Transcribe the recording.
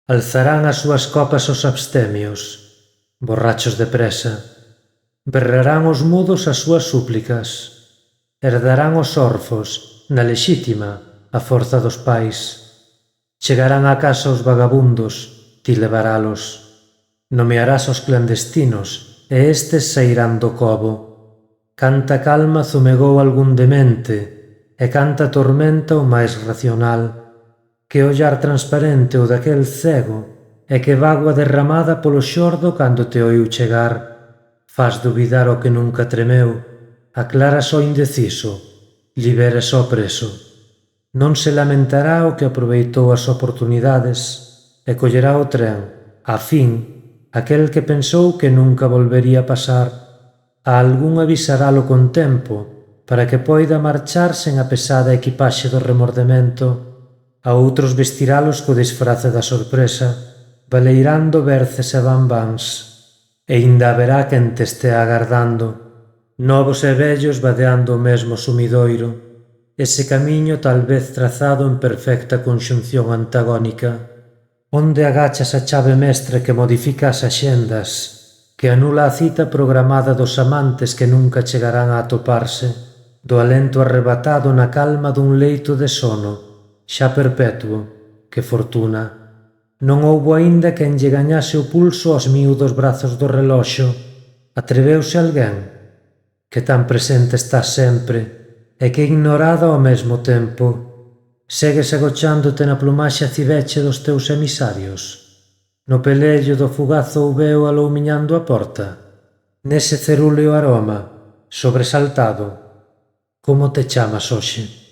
Alzarán as súas copas os abstemios, borrachos de presa. Berrarán os mudos as súas súplicas. Herdarán os orfos, na lexítima, a forza dos pais. Chegarán á casa os vagabundos, ti levaralos. Nomearás os clandestinos, e estes sairán do cobo. Canta calma zumegou algún demente, e canta tormenta o máis racional. Que ollar transparente o daquel cego, e que bágoa derramada polo xordo cando te oiu chegar. Fas dubidar o que nunca tremeu, aclaras o indeciso, liberas o preso. Non se lamentará o que aproveitou as oportunidades e collerá o tren, a fin, aquel que pensou que nunca volvería a pasar. A algún avisaralo con tempo, para que poida marchar sen a pesada equipaxe do remordemento. A outros vestirálos co disfrace da sorpresa, baleirando berces e bambáns. E inda haberá quen te estea agardando, novos e vellos vadeando o mesmo sumidoiro, ese camiño tal vez trazado en perfecta conxunción antagónica. Onde agachas a chave mestre que modifica as axendas, que anula a cita programada dos amantes que nunca chegarán a atoparse, do alento arrebatado na calma dun leito de sono, xa perpetuo, que fortuna. Non houbo aínda quen lle gañase o pulso aos miúdos brazos do reloxo. Atreveuse alguén? Que tan presente estás sempre, e que ignorada ao mesmo tempo. Segues agochándote na plumaxe aciveche dos teus emisarios. No pelello do fugaz ouveo aloumiñando a porta. Nese cerúleo aroma, sobresaltado. Como te chamas hoxe?